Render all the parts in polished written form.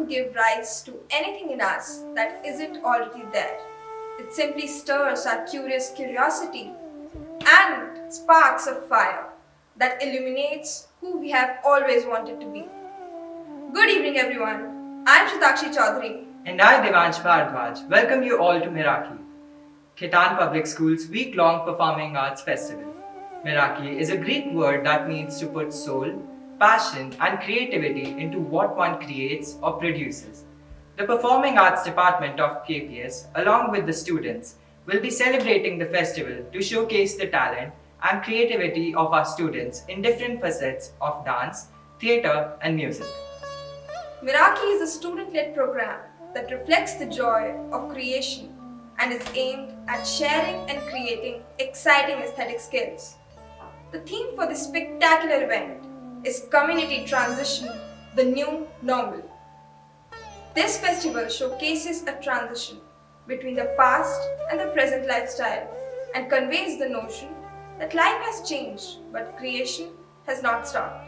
give rise to anything in us that isn't already there. It simply stirs our curious curiosity and sparks a fire that illuminates who we have always wanted to be. Good evening, everyone. I'm Shatakshi Chaudhary. And I, Devansh Bhardwaj, welcome you all to Miraki, Khitan Public School's week-long Performing Arts Festival. Miraki is a Greek word that means to put soul, passion and creativity into what one creates or produces. The Performing Arts Department of KPS, along with the students, will be celebrating the festival to showcase the talent and creativity of our students in different facets of dance, theatre and music. Miraki is a student-led program that reflects the joy of creation and is aimed at sharing and creating exciting aesthetic skills. The theme for this spectacular event is Community Transition, the New Normal. This festival showcases a transition between the past and the present lifestyle and conveys the notion that life has changed but creation has not stopped.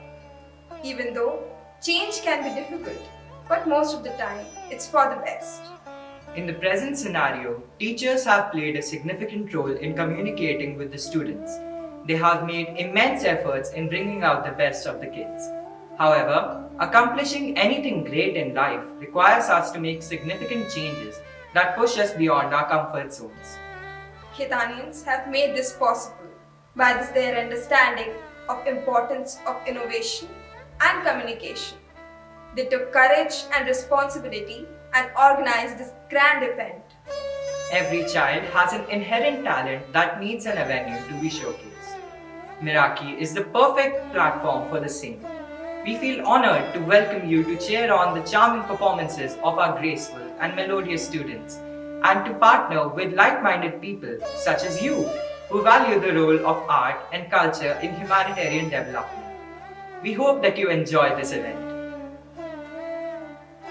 Even though change can be difficult, but most of the time it's for the best. In the present scenario, teachers have played a significant role in communicating with the students. They have made immense efforts in bringing out the best of the kids. However, accomplishing anything great in life requires us to make significant changes that push us beyond our comfort zones. Khitanians have made this possible by their understanding of importance of innovation and communication. They took courage and responsibility and organized this grand event. Every child has an inherent talent that needs an avenue to be showcased. Miraki is the perfect platform for the same. We feel honored to welcome you to cheer on the charming performances of our graceful and melodious students and to partner with like-minded people such as you who value the role of art and culture in humanitarian development. We hope that you enjoy this event.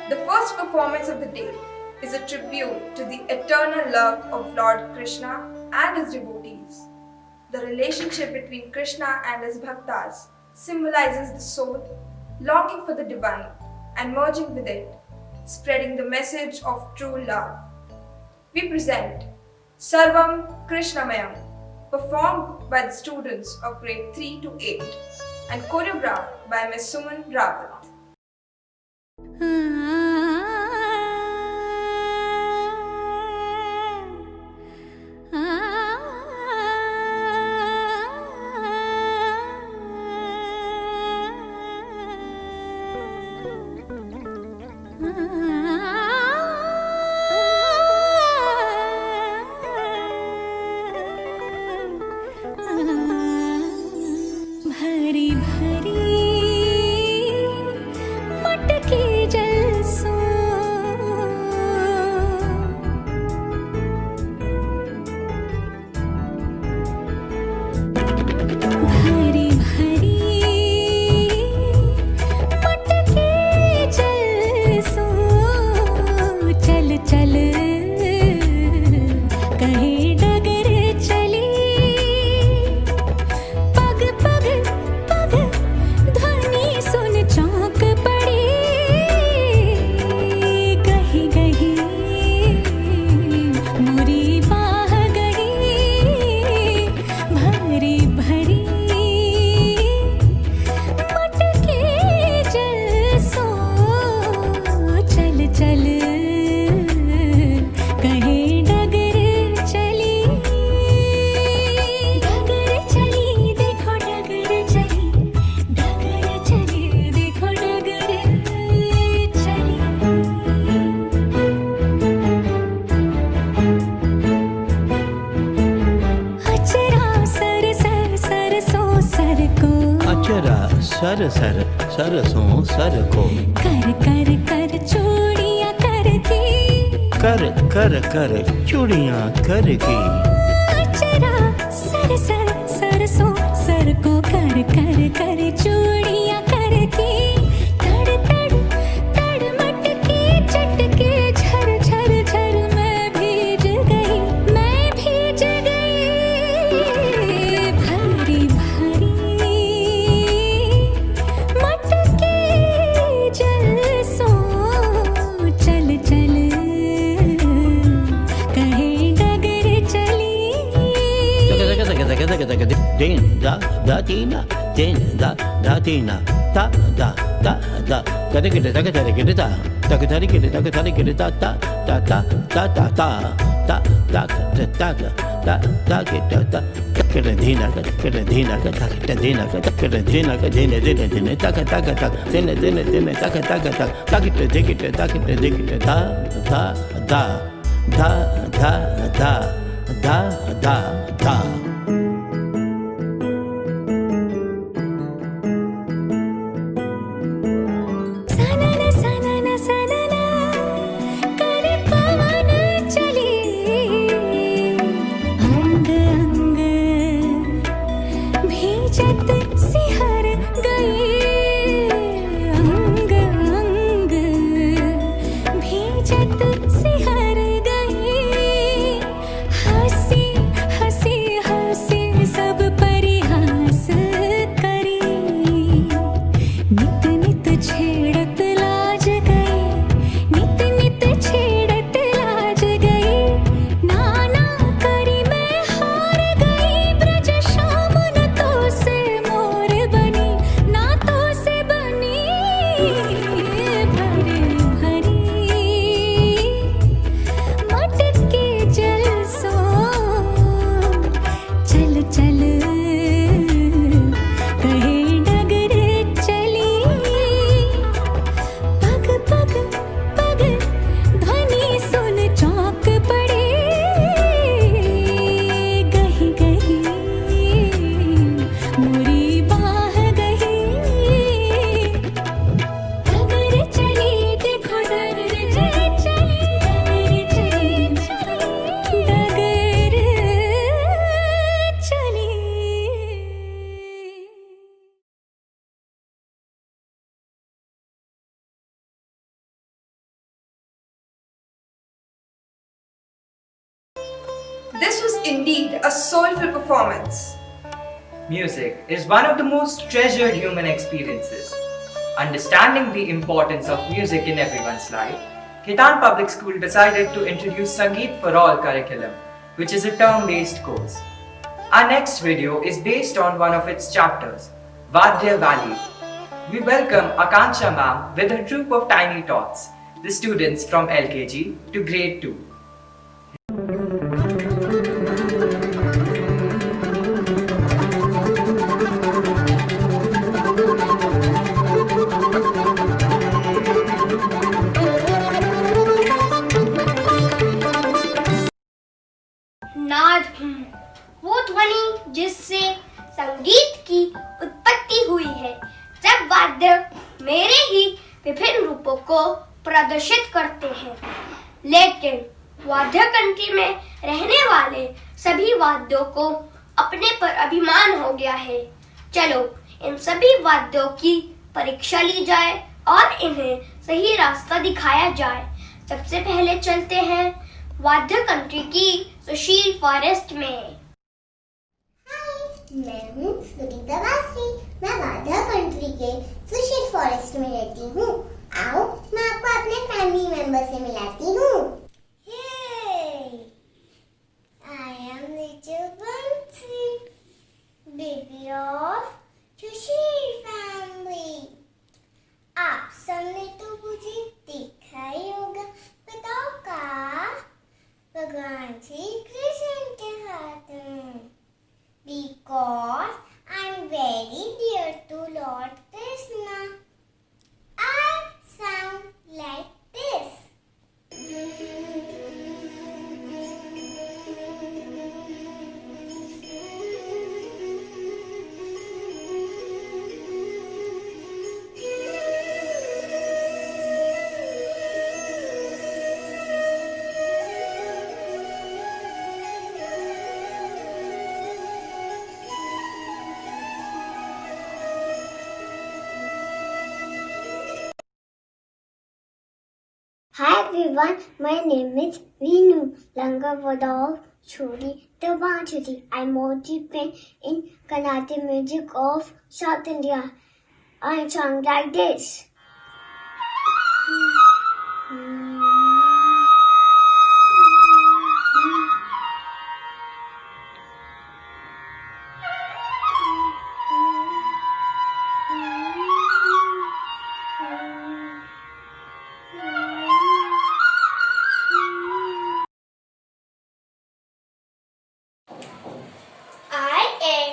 The first performance of the day is a tribute to the eternal love of Lord Krishna and his devotees. The relationship between Krishna and his bhaktas symbolizes the soul longing for the divine and merging with it, spreading the message of true love. We present Sarvam Krishnamayam, performed by the students of grade 3 to 8 and choreographed by Ms. Suman Rawat. भरी भरी मटकी जलसों भरी भरी मटकी जलसों चल चल कहीं डगर चली पग पग पग ध्वनि सुन चौंक पड़ी गही गही मुरी बाह गई भरी भरी मटके जलसों चल चल कहीं डगर चली देखो डगर चली देखो डगर चली अचरा सर सर सरसों सर को अचरा सर सर सरसों सर को कर कर कर चूड़ियां करती कर कर कर चूड़ियां कर की अचरा सर सर सरसों सर को कर कर कर चूड़ियां करती तड़ तड़ तड़ मटके चटके झर झर झर मैं भीज गई भरी भरी मटके जलसों din da tina, din da tina, ta da ta get it, ta get it, ta get it, ta ta ta ta ta ta ta ta ta ta ta get ta get a dina get a dina get a dina get a dina dina ta ta ta ta dina ta ta ta ta get it dig it ta ta da da da da da da da. This was indeed a soulful performance. Music is one of the most treasured human experiences. Understanding the importance of music in everyone's life, Khitan Public School decided to introduce Sangeet for All curriculum, which is a term-based course. Our next video is based on one of its chapters, Vadya Valley. We welcome Akanksha ma'am with her troupe of tiny tots, the students from LKG to grade 2. नाद वो ध्वनि जिससे संगीत की उत्पत्ति हुई है, जब वाद्य मेरे ही विभिन्न रूपों को प्रदर्शित करते हैं। लेकिन वाद्य कंट्री में रहने वाले सभी वाद्यों को अपने पर अभिमान हो गया है। चलो इन सभी वाद्यों की परीक्षा ली जाए और इन्हें सही रास्ता दिखाया जाए। सबसे पहले चलते हैं वाद्य कंट्री की सुशील फॉरेस्ट में। मैं हूँ सुनीता वासी। मैं वाद्य कंट्री के सुशील फॉरेस्ट में रहती हूँ। आओ मैं आपको अपने फैमिली मेंबर से मिलाती हूँ। I am little Bansi, baby of Sushil family। आप सबने तो मुझे देखा ही होगा, बताओ का भगवान श्री कृष्ण के हाथ में। Because I'm very dear to Lord Krishna, I sound like this. Hi everyone, my name is Veenu Langavada of Chori Tabanchuri. I mostly play in Carnatic music of South India. I sing like this.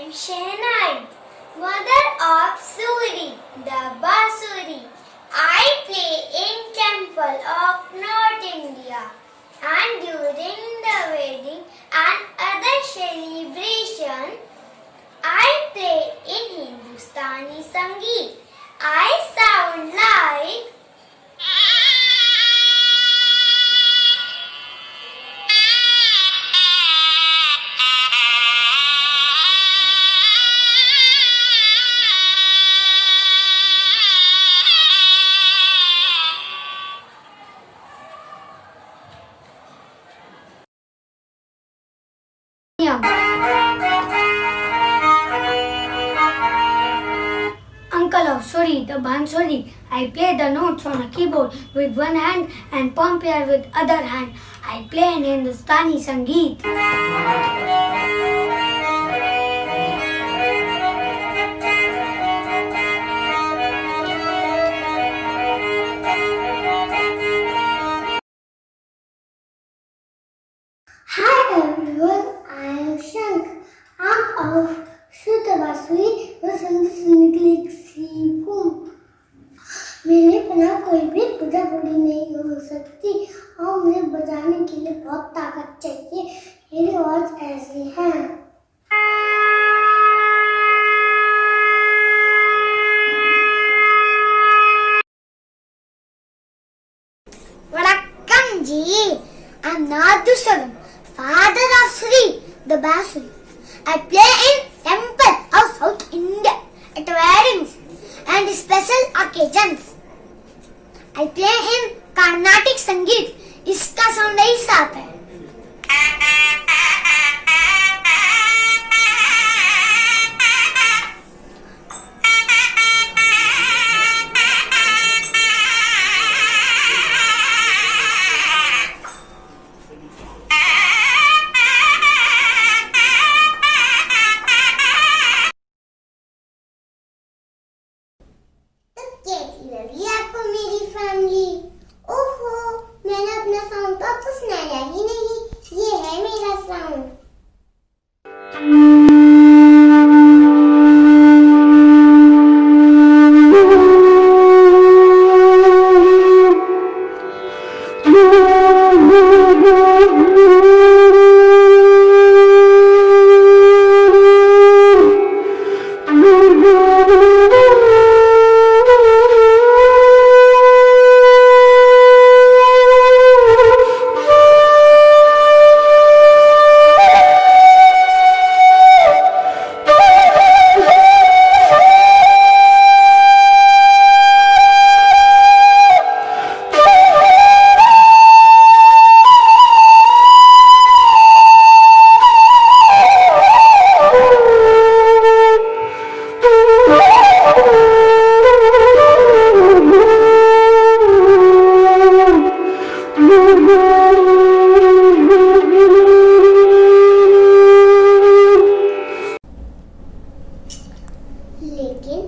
am Shehnai, mother of Suri, the Basuri. I play in temple of North India and during the wedding and other celebration, I play in Hindustani Sangeet. I sound like Uncle of Suri, the Bansuri. I play the notes on a keyboard with one hand and palm pair with other hand. I play in Hindustani Sangeet. Hi everyone, I am Shank. I'm of Sutavasui, मैं संगीत सुनने के लिए सीखूं। मेरे बिना कोई भी पूजा पूरी नहीं हो सकती और मुझे बजाने के लिए बहुत ताकत चाहिए। मेरी आवाज ऐसी है। Vanakkam ji, I'm Nadhusalam, father of Sri, the Basuri. I play in temple of South India at weddings and special occasions. I play in Carnatic Sangeet. इसका साउंड ही साफ है। कैसी लगी आपको मेरी फैमिली? ओहो, मैंने अपना साउंड तो आपको सुनाया ही नहीं। ये है मेरा साउंड। लेकिन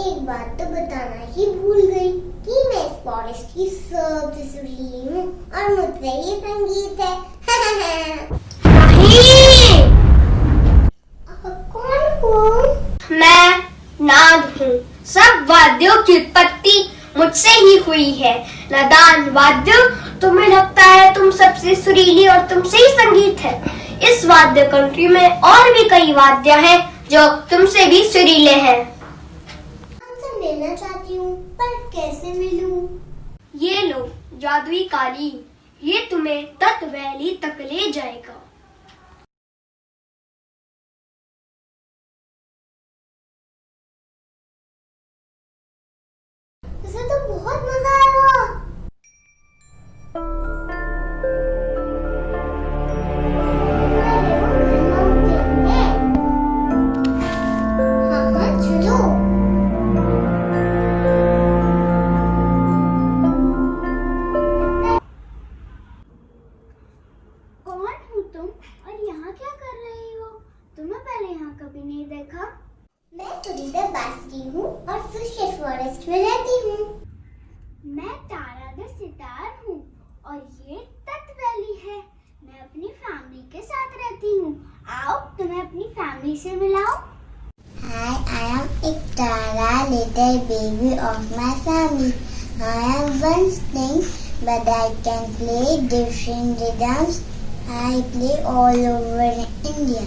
एक बात तो बताना ही भूल गई कि मैं इस फॉरेस्ट की सबसे सुरीली हूँ और मुझ पे ये संगीत है। नहीं, कौन हो? मैं नाद हूँ। सब वाद्यों की उत्पत्ति मुझसे ही हुई है। नादान वाद्य, तुम्हें लगता है तुम सबसे सुरीली और तुमसे ही संगीत है। इस वाद्य कंट्री में और भी कई वाद्य हैं जो तुमसे भी सुरीले हैं। आपसे मिलना चाहती हूँ, पर कैसे मिलूं? ये लो जादुई कालीन, ये तुम्हें तट वैली तक ले जाएगा। इसे तो बहुत मजा आएगा। हाँ, चलो। कौन हो तुम और यहाँ क्या कर रही हो? तुम्हें पहले यहाँ कभी नहीं देखा। मैं सुरीला बास्की हूँ और सुशेष फॉरेस्ट में रहती हूँ। मैं तारागढ़ सितार हूँ और ये तट वैली है। मैं अपनी फैमिली के साथ रहती हूँ। आओ तुम्हें अपनी फैमिली से मिलाऊं। Hi, I am Iktara, little baby of my family. I am one string, but I can play different rhythms. I play all over India.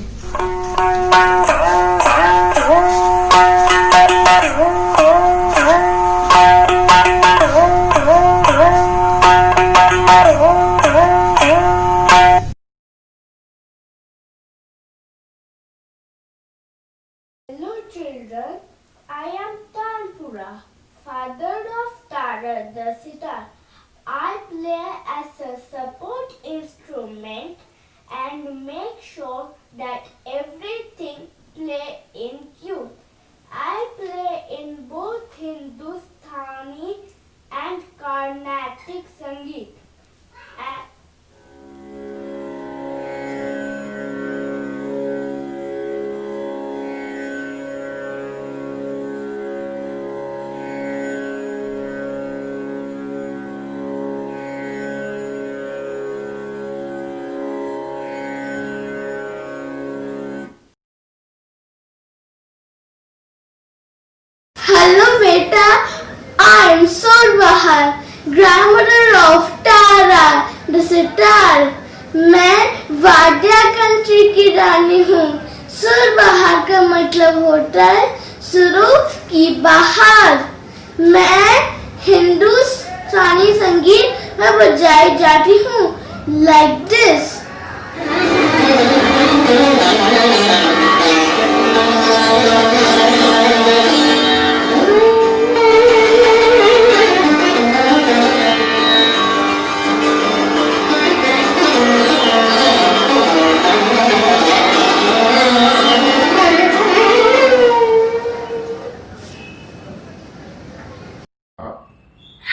Hello children, I am Tanpura, father of Tara the sitar. I play as a support instrument and make sure that everything play in tune. I play in both Hindustani and Carnatic Sangeet. Hello beta, I am Surbahar, grandmother of Tara the sitar. मैं Wadia country की रानी हूँ. सुरबहार का मतलब होता है शुरू की बहार. मैं हिंदुस्तानी संगीत में बजाई जाती हूँ like this.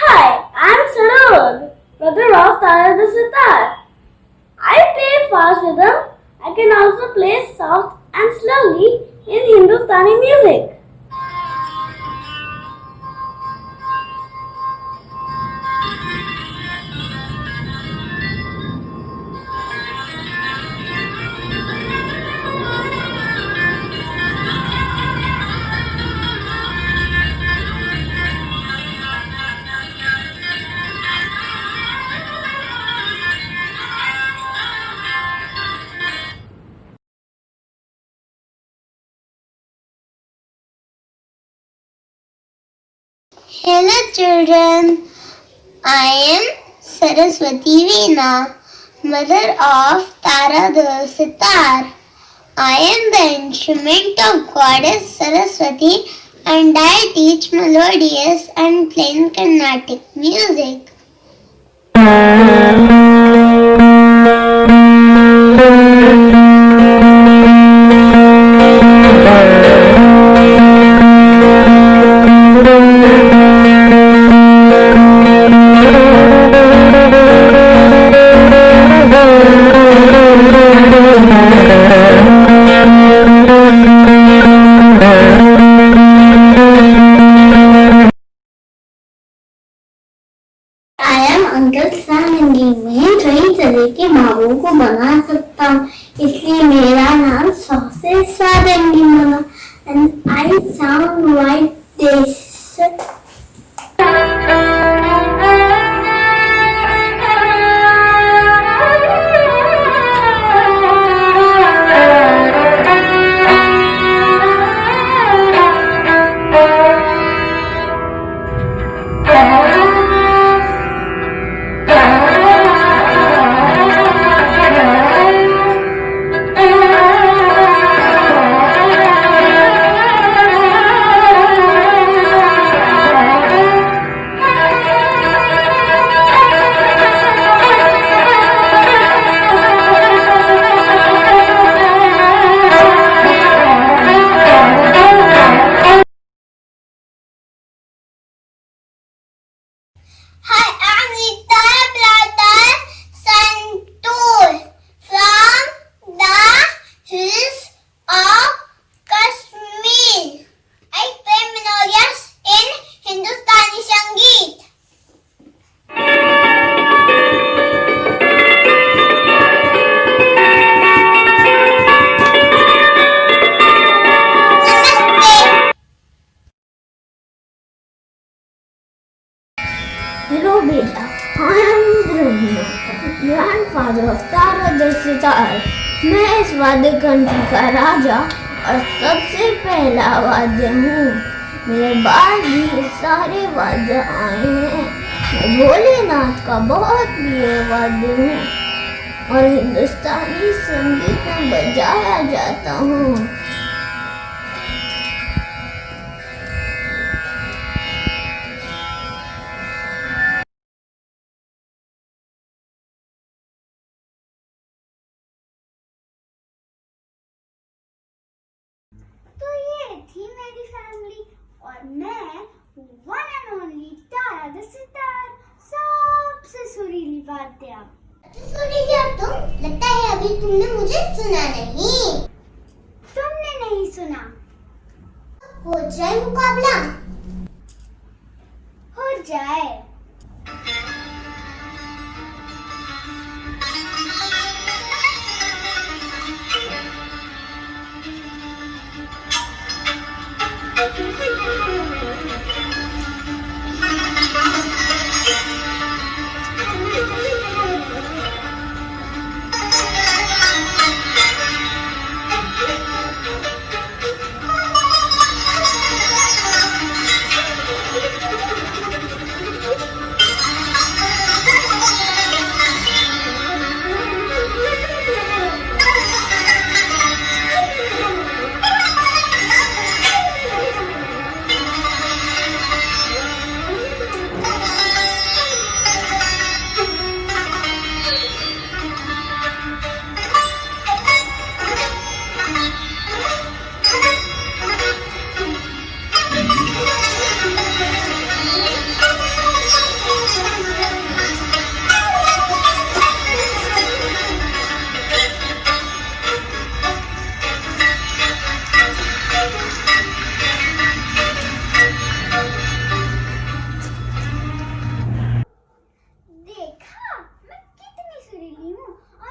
Hi, I'm Sarod, brother of Tara the sitar. I play fast rhythm. I can also play soft and slowly in Hindustani music. Hello children, I am Saraswati Veena, mother of Tara the sitar. I am the instrument of goddess Saraswati and I teach melodious and plain Carnatic music. Uncle sarangi में कई तरह के भावों को बना सकता हूँ, इसलिए मेरा नाम 100 से सारंगी बना. And I sound like this. वाद्य कंट्री का राजा और सबसे पहला वाद्य हूँ। मेरे बाद भी सारे वाद्य आए हैं। मैं भोलेनाथ का बहुत प्रिय वाद्य हूँ और हिंदुस्तानी संगीत में बजाया जाता हूँ। तो ये थी मेरी फैमिली और मैं one and only Tara the sitar, सबसे सुरीली वाद्या। सुरीली हो तुम? लगता है अभी तुमने मुझे सुना नहीं। तुमने नहीं सुना? हो जाए मुकाबला? हो जाए।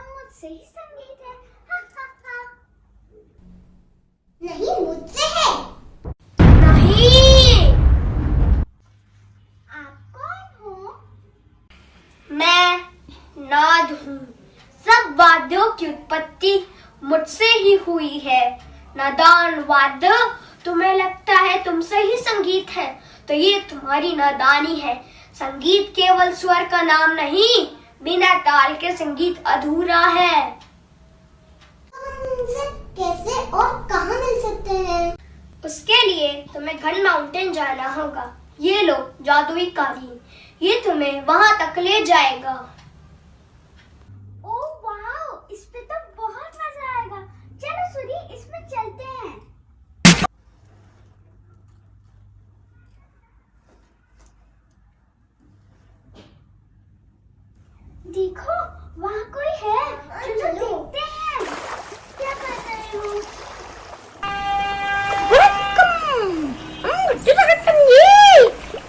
मुझसे ही संगीत है। हा, हा, हा। नहीं, मुझसे है। नहीं। आप कौन हो? मैं नाद हूँ। सब वाद्यों की उत्पत्ति मुझसे ही हुई है। नादान वाद्य, तुम्हें लगता है तुमसे ही संगीत है, तो ये तुम्हारी नादानी है। संगीत केवल स्वर का नाम नहीं, बिना ताल के संगीत अधूरा है। हम इनसे कैसे और कहाँ मिल सकते हैं? उसके लिए तुम्हें घन माउंटेन जाना होगा। ये लो जादुई कालीन, ये तुम्हें वहां तक ले जाएगा। ओह वाओ, इस पे तो बहुत मजा आएगा। चलो सूरी, इसमें चलते हैं। देखो, वहाँ कोई है। चलो देखते हैं। क्या कर रहे हो?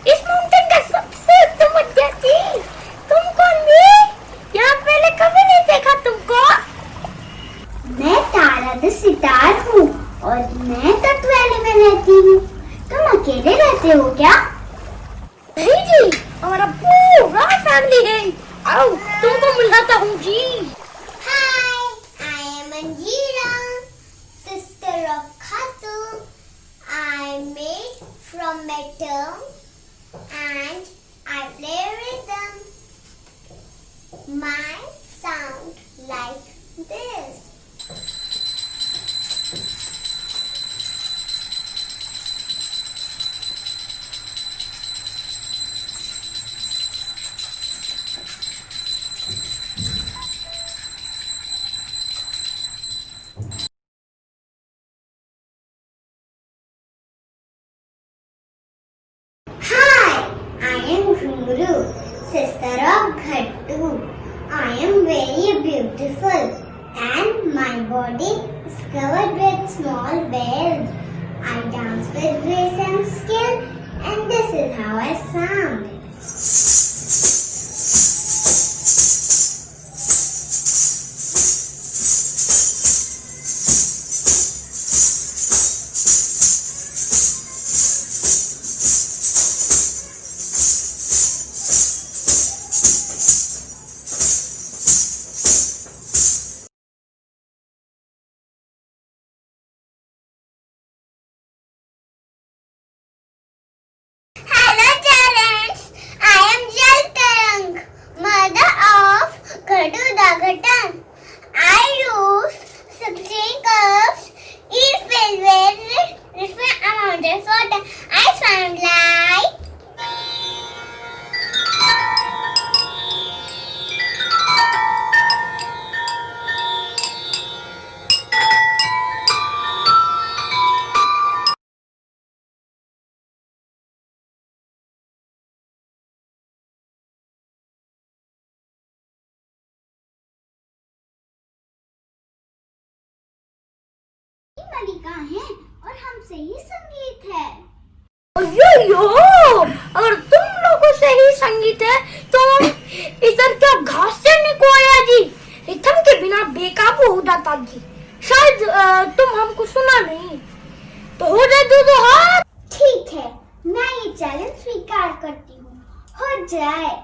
इस माउंटेन का सबसे उत्तम विद्यार्थी तुम कौन भी? यहाँ पहले कभी नहीं देखा तुमको। मैं तारा द सितार हूँ और मैं तट वैली में रहती हूँ। तुम अकेले रहते हो क्या? नहीं जी, हमारा पूरा फैमिली है। आओ तुमको मिलाता हूँ जी। Hi, I am Anjira, sister of Khatu. I made from metal and I play rhythm. My sound like this. Hi, I am Ghumru, sister of Ghattu. I am very beautiful and my body is covered with small bells. I dance with grace and skill and this is how I sound. से ही संगीत है। यो अगर तुम लोगों से ही संगीत है तो इधर क्या घास चढ़ने को आया जी? रिथम के बिना बेकाबू हो जाता जी। शायद तुम हमको सुना नहीं तो हो जाए दो हाथ। ठीक है, मैं ये चैलेंज स्वीकार करती हूँ, हो जाए।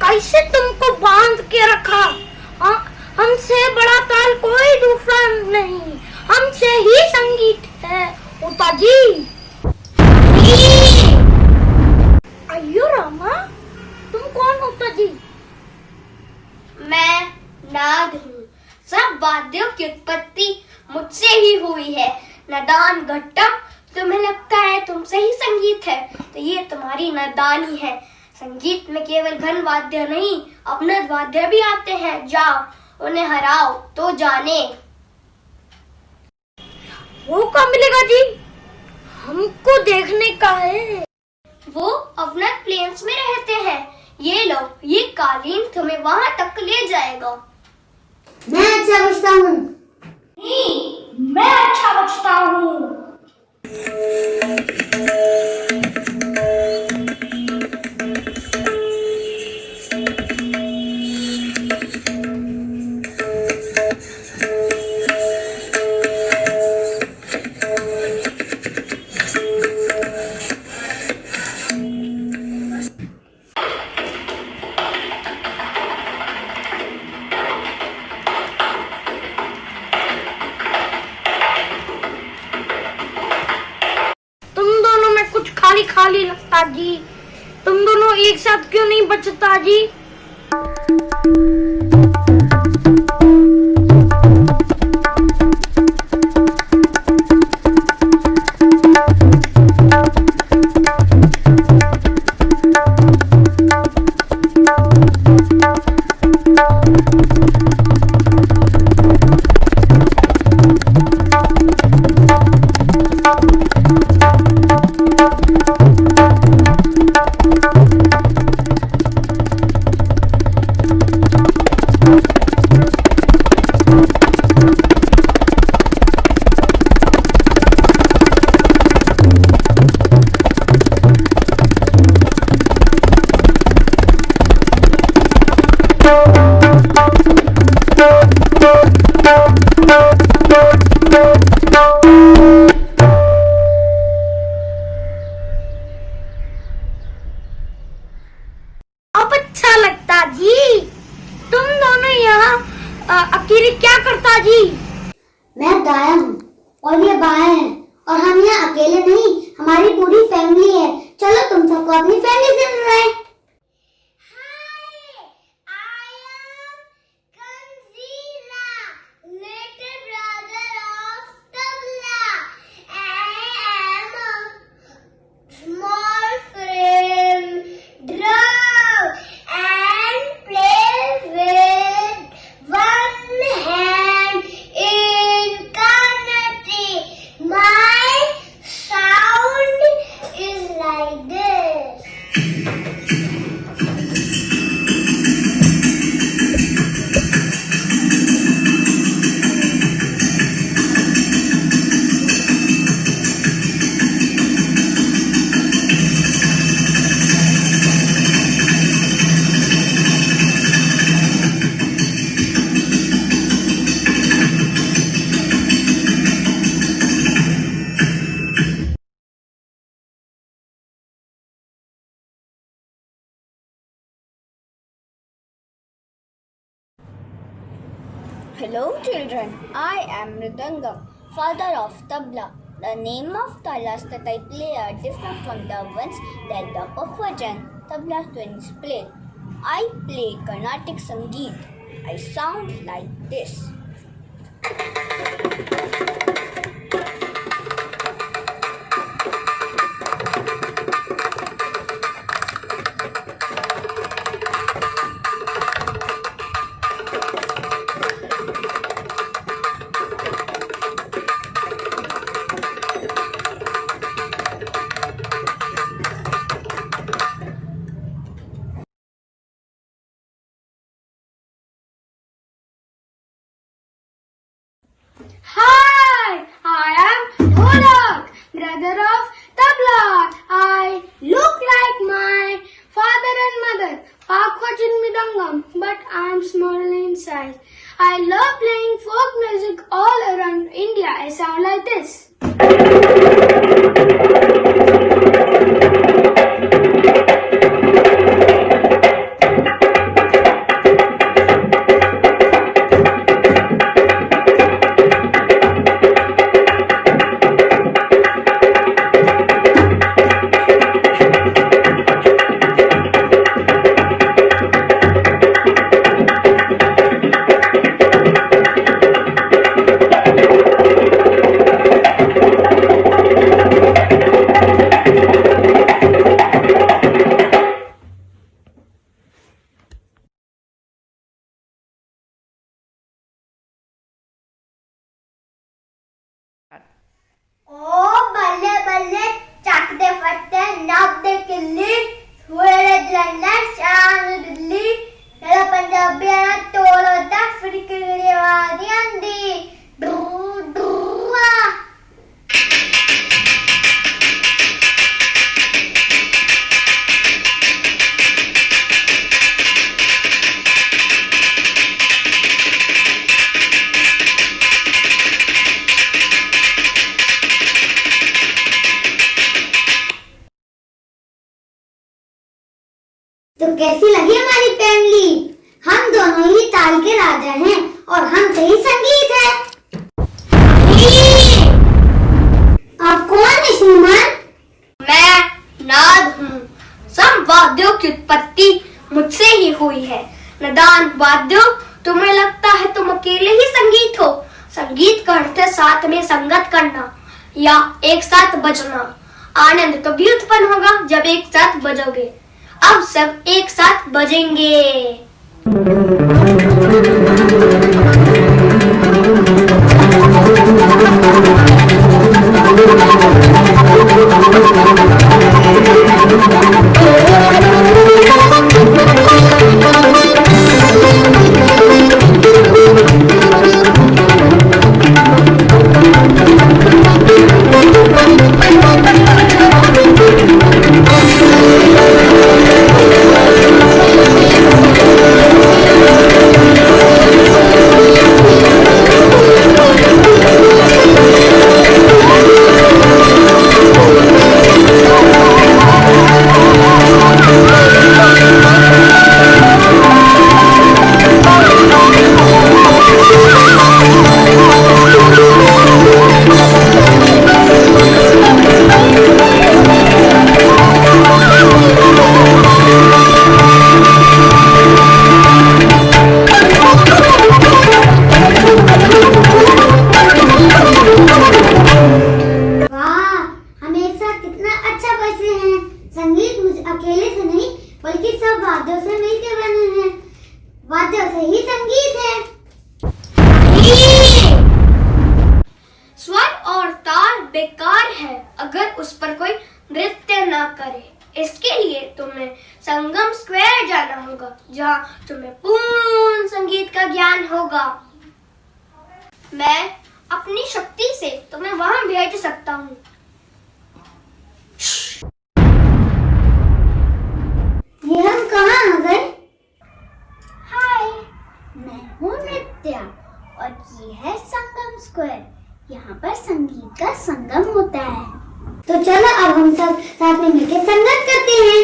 कैसे तुमको बांध के रखा। हमसे बड़ा ताल कोई दूसरा नहीं, हमसे ही संगीत है उता जी। अयो रामा, तुम कौन उता जी? मैं नाद हूँ। सब वाद्यों की उत्पत्ति मुझसे ही हुई है। नादान घट्टम, तुम्हें लगता है तुमसे ही संगीत है तो ये तुम्हारी नादानी है। संगीत में केवल घन वाद्य नहीं, अवनद वाद्य भी आते हैं। जाओ उन्हें हराओ तो जाने। वो कहाँ मिलेगा जी? हमको देखने का है। वो अवनद प्लेन्स में रहते हैं। ये लो, ये कालीन तुम्हें वहां तक ले जाएगा। मैं अच्छा बजता हूँ। नहीं, मैं अच्छा बजता हूँ। खाली लगता जी। तुम दोनों एक साथ क्यों नहीं बचता जी? अब अच्छा लगता जी। तुम दोनों यहाँ अकेले क्या करता जी? मैं दाया हूँ और ये बाया है और हम यहाँ अकेले नहीं, हमारी पूरी फैमिली है। चलो तुम सबको अपनी फैमिली से मिलवाएं। Like this. Hello children, I am Mridangam, father of tabla. The name of talas that I play are different from the ones that the Bahwajan tabla twins play. I play Carnatic Sangeet. I sound like this. Hi, I am Dholak, brother of tabla. I look like my father and mother, Pakhwajin Midangam, but I am small in size. I love playing folk music all around India. I sound like this. ओ बल्ले बल्ले चकदे फट्टे नब्दे किल्ली थोड़े जलना शान दिल्ली नला पंजाबियां तोलो दा फिरकड़ी वादी आंदी डू डूआ तो कैसी लगी हमारी फैमिली? हम दोनों ही ताल के राजा हैं और हम से ही संगीत है। आप कौन है श्रीमान? मैं नाद हूँ। सब वाद्यों की उत्पत्ति मुझसे ही हुई है। नदान वाद्यों, तुम्हें लगता है तुम अकेले ही संगीत हो। संगीत का अर्थ है साथ में संगत करना या एक साथ बजना। आनंद तभी उत्पन्न होगा जब एक साथ बजोगे। अब सब एक साथ बजेंगे। बेकार है अगर उस पर कोई नृत्य ना करे। इसके लिए तुम्हें संगम स्क्वायर जाना होगा, जहाँ तुम्हें पूर्ण संगीत का ज्ञान होगा। मैं अपनी शक्ति से तुम्हें वहां भेज सकता हूँ। ये हम कहाँ आ गए? हाय, मैं हूँ नित्या और ये है संगम स्क्वायर। यहाँ पर संगीत का संगम होता है। तो चलो अब हम सब साथ में मिलकर संगत करते हैं।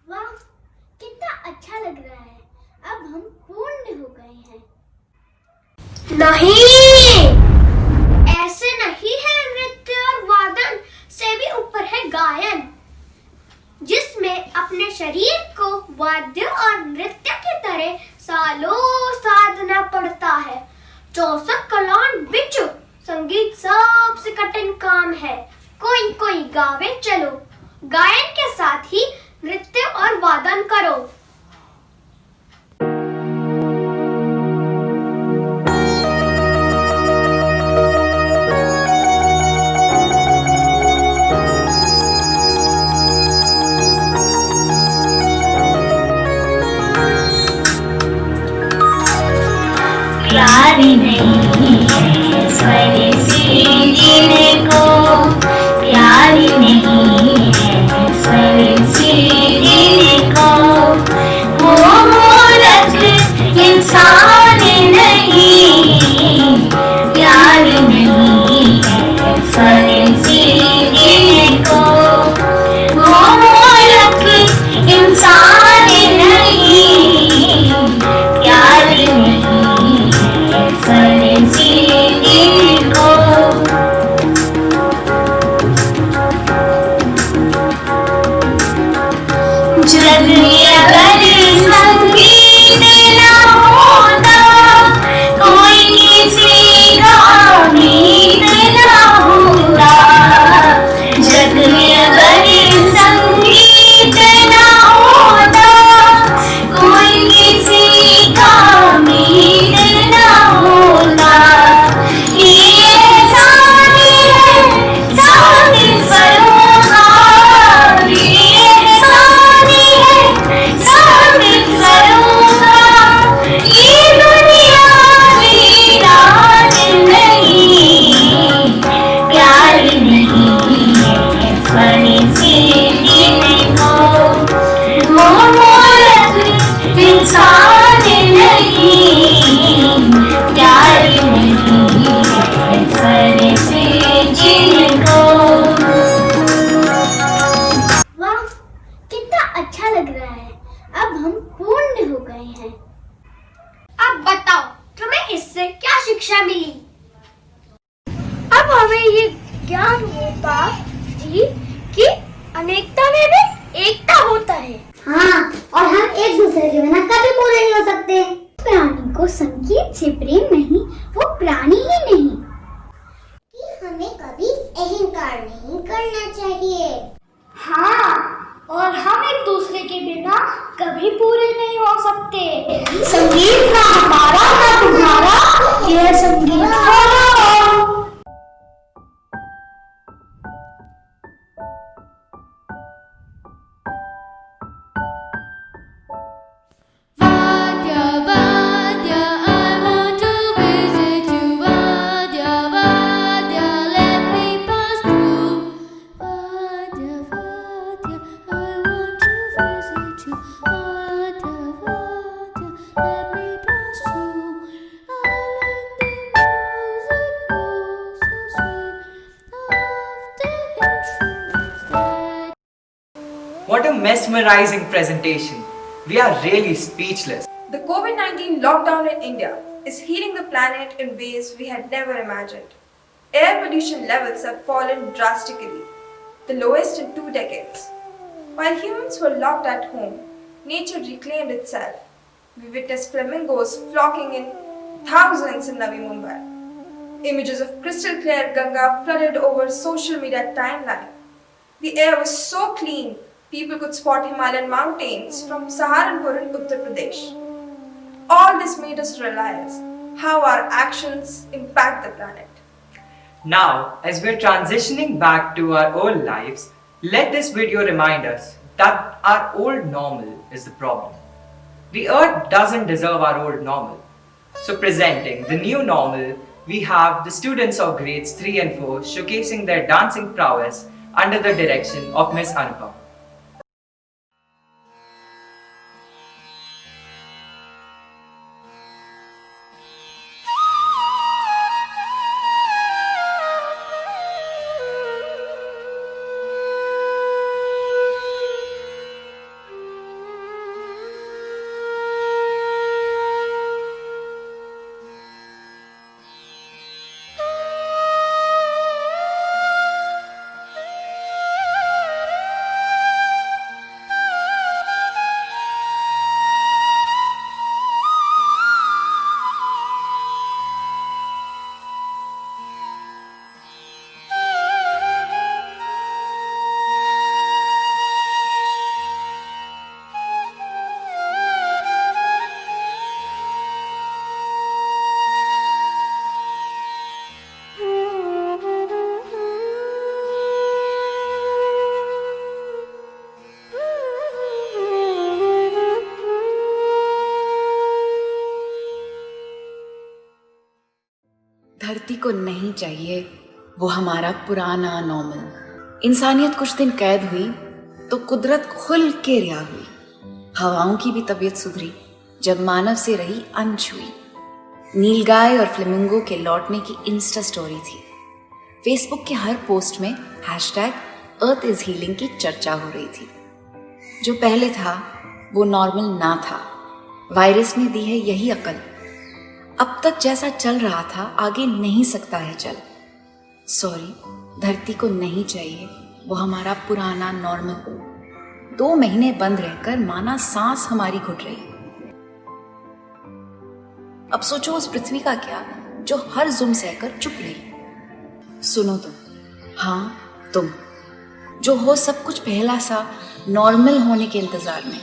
वाह, कितना अच्छा लग रहा है। अब हम पूर्ण हो गए हैं। नहीं, ऐसे नहीं है। नृत्य और वादन से भी ऊपर है गायन, जिसमें अपने शरीर को वाद्य और नृत्य की तरह सालों साधना पड़ता है। 64 कलाओं बिच संगीत सबसे कठिन काम है। कोई कोई गावे चलो, गायन के साथ ही नृत्य और वादन करो। प्यारी नहीं है स्वदेशी जीने को, प्यारी नहीं है स्वदेशी जीने को। वो मूर्ख इंसान नहीं, प्यारी नहीं है स्वदेशी जीने को। वो मूर्ख इंसान नहीं, प्यारी नहीं स्वदेशी जीने को। जग में अगर संगीत न होता, कोई किसी का उम्मीद न होता। जग में अगर संगीत न होता, कोई किसी का उम्मीद न होता। ये सानी है सानी सरोगा, ये सानी है सानी सरोगा। ये दुनिया वीरान नहीं, प्यार नहीं है स्वदेशी जीने को। वो मूर्ख इंसान नहीं, प्यार नहीं है स्वदेशी जीने को। वाह, कितना अच्छा लग रहा है। अब हम पूर्ण हो गए हैं। अब बताओ, तुम्हें इससे क्या शिक्षा मिली? अब हमें ये ज्ञान होता जी कि अनेकता में भी एकता होता है। हाँ, और हम एक दूसरे के बिना कभी पूरे नहीं हो सकते। प्राणी को संगीत से प्रेम नहीं, वो प्राणी ही नहीं। कि हमें कभी अहंकार नहीं करना चाहिए। हाँ, और हम एक दूसरे के बिना कभी पूरे नहीं हो सकते। संगीत ना हमारा ना तुम्हारा, यह संगीत हमारा। Vadya, Vadya, I want to visit you. Vadya, Vadya, let me pass through. Vadya, Vadya, I want to visit you. Vadya, Vadya, let me pass through. I like the music of so sweet of the instruments that. What a mesmerizing presentation. We are really speechless. The COVID-19 lockdown in India is heating the planet in ways we had never imagined. Air pollution levels have fallen drastically, the lowest in 2 decades. While humans were locked at home, nature reclaimed itself. We witnessed flamingos flocking in thousands in Navi Mumbai. Images of crystal clear Ganga flooded over social media timeline. The air was so clean, people could spot Himalayan mountains from Saharanpur in Uttar Pradesh. All this made us realize how our actions impact the planet. Now, as we're transitioning back to our old lives, let this video remind us that our old normal is the problem. The earth doesn't deserve our old normal. So presenting the new normal, we have the students of grades 3 and 4 showcasing their dancing prowess under the direction of Miss Anupam. धरती को नहीं चाहिए वो हमारा पुराना normal. इंसानियत कुछ दिन कैद हुई तो कुदरत खुल के रिहा हुई। हवाओं की भी तबीयत सुधरी जब मानव से रही अनछुई। नीलगाय और फ्लेमिंगो के लौटने की इंस्टा स्टोरी थी। फेसबुक के हर पोस्ट में #अर्थ इज हीलिंग की चर्चा हो रही थी। जो पहले था वो नॉर्मल ना था। वायरस ने दी है यही अकल। अब तक जैसा चल रहा था आगे नहीं सकता है चल। सॉरी, धरती को नहीं चाहिए वो हमारा पुराना नॉर्मल। 2 महीने बंद रहकर माना सांस हमारी घुट रही। अब सोचो उस पृथ्वी का क्या जो हर जुम सहकर चुप रही। सुनो तुम, हाँ तुम, जो हो सब कुछ पहला सा नॉर्मल होने के इंतजार में,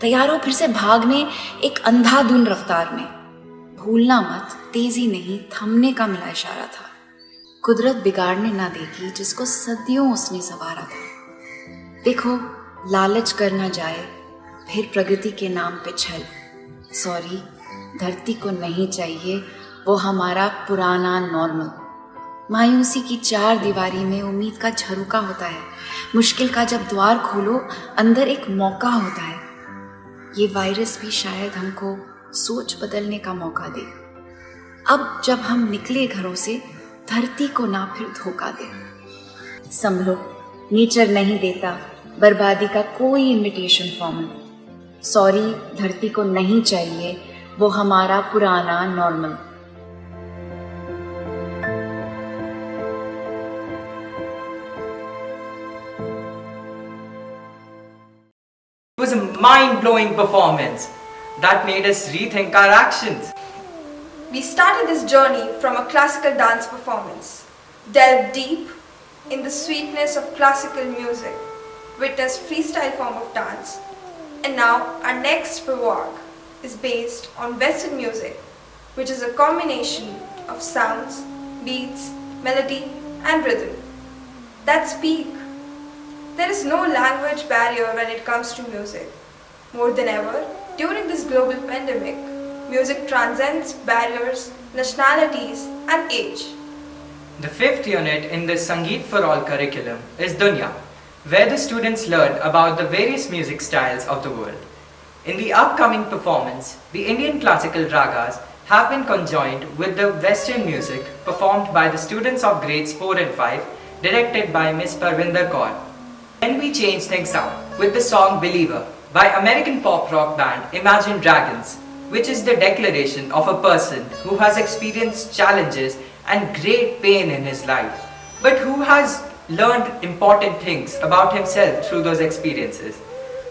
तैयार हो फिर से भागने एक अंधाधुन रफ्तार में। भूलना मत, तेजी नहीं थमने का मिला इशारा था। कुदरत बिगाड़ने ना देगी जिसको सदियों उसने संवारा था। देखो, लालच करना जाए फिर प्रगति के नाम पे छल। सॉरी, धरती को नहीं चाहिए वो हमारा पुराना नॉर्मल। मायूसी की 4 दीवारी में उम्मीद का झरोका होता है। मुश्किल का जब द्वार खोलो अंदर एक मौका होता है। ये वायरस भी शायद हमको सोच बदलने का मौका दे। अब जब हम निकले घरों से धरती को ना फिर धोखा दे। संभलो, नेचर नहीं देता बर्बादी का कोई इनविटेशन फॉर्मल। सॉरी, धरती को नहीं चाहिए वो हमारा पुराना normal. It was a mind-blowing performance that made us rethink our actions. We started this journey from a classical dance performance, delved deep in the sweetness of classical music, witnessed freestyle form of dance, and now our next walk is based on Western music, which is a combination of sounds, beats, melody, and rhythm that speak. There is no language barrier when it comes to music. More than ever, during this global pandemic, music transcends barriers, nationalities, and age. The 5th unit in the Sangeet for All curriculum is Dunya, where the students learn about the various music styles of the world. In the upcoming performance, the Indian classical ragas have been conjoined with the Western music performed by the students of grades 4 and 5, directed by Miss Parvinder Kaur. Then we change things up with the song Believer by American pop rock band Imagine Dragons, which is the declaration of a person who has experienced challenges and great pain in his life, but who has learned important things about himself through those experiences.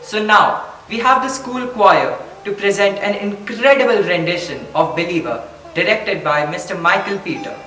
So now we have the school choir to present an incredible rendition of Believer, directed by Mr. Michael Peter.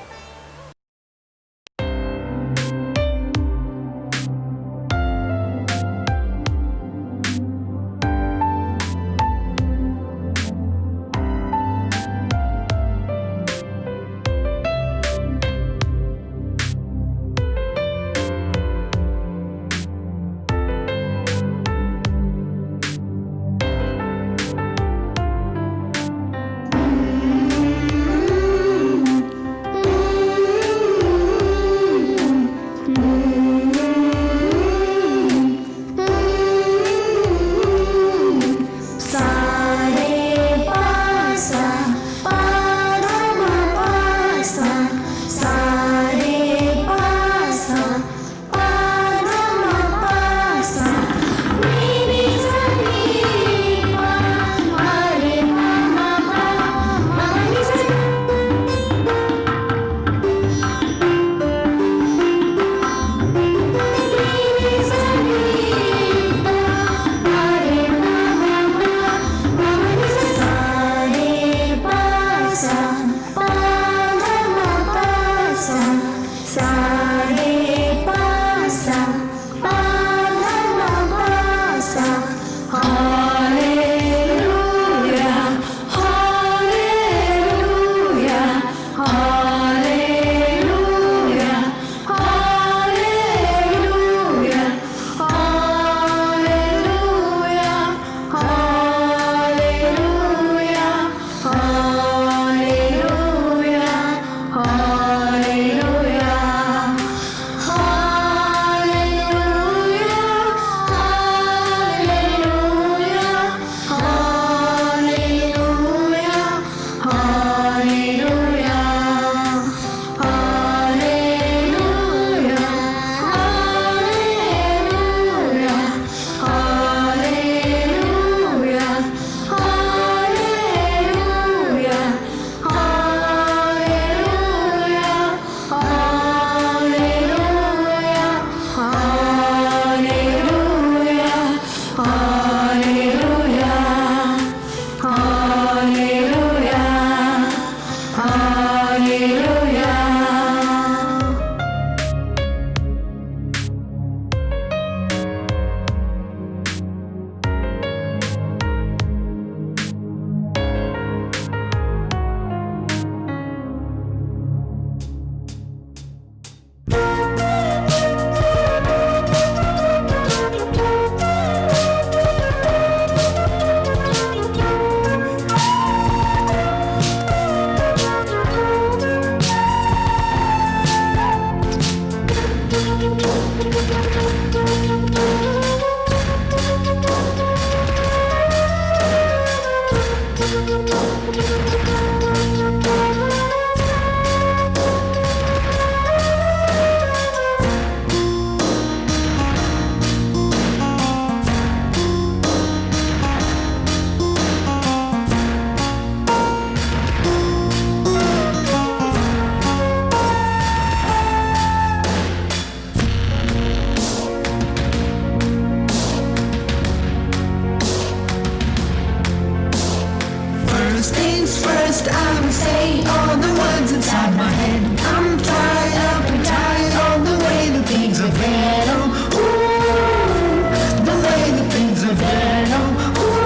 First things first, I will say all the words inside my head. I'm tired up and tired of the way that things are been. Oh, ooh, the way that things are been. Oh, ooh.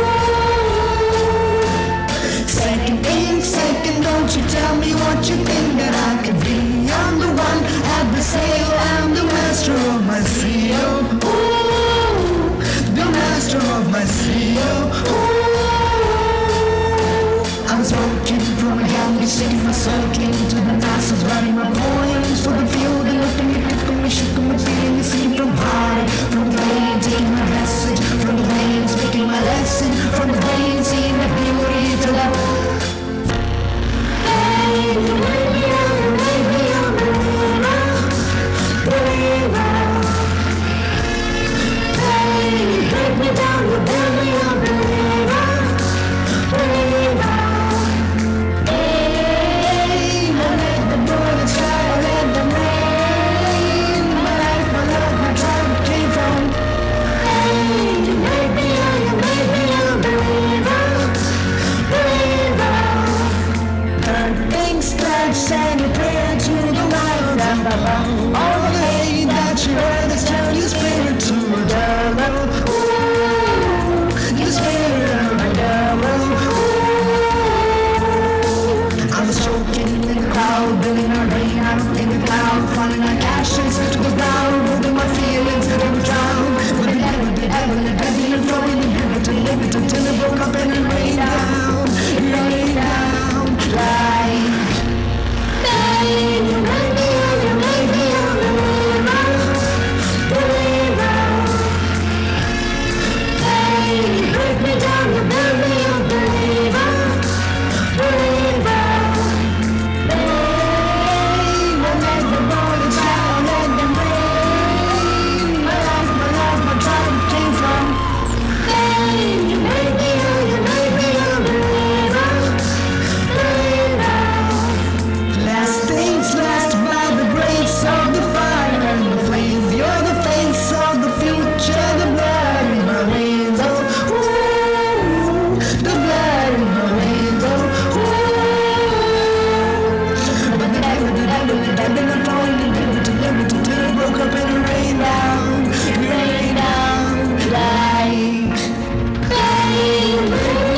Second thing, second, don't you tell me what you think that I could be. I'm the one at the sail, I'm the master of my sea. Oh, ooh, the master of my sea. Oh, ooh. I was smoking from a young sticking my soul into the nostrils, writing my poems for the field and looking at it from me, shaking my feeling, singing from heart, from the rain, taking my message, from the rain, speaking my lesson, from the rain, seeing the beauty to love. Hey, you make me a believer. Hey, you break me down, you build me a believer. Sang a prayer to the wild and all the way that you heard us tell your spirit to a devil. Ooh, your spirit of a devil. Ooh. I was choking in the crowd, building our rain out in the cloud, falling like ashes to the ground, moving my feelings that I would drown. But the devil, and flowing the river to live it until it broke up and it rained down, like. You make me a believer. Hey, you break me down, you build me a believer. Hey, let the morning shine, let them rain. My life, my tribe came from. Hey, you make me a believer. Last things last, by the grace of the fire and the flames. You're the face of the future, the blood in my veins. Oh, ooh, the blood in my veins. Oh, ooh. But the devil, I'm falling in river to liberty till it broke up and it rained down like. Hey, you make me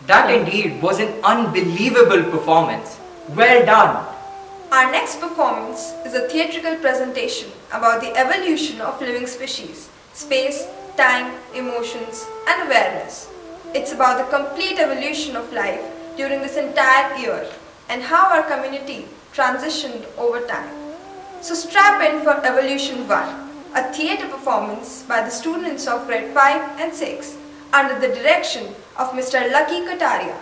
That indeed was an unbelievable performance. Well done. Our next performance is a theatrical presentation about the evolution of living species, space, time, emotions, and awareness. It's about the complete evolution of life during this entire year and how our community transitioned over time. So strap in for Evolution 1, a theatre performance by the students of grade 5 and 6 under the direction of Mr. Lucky Kataria.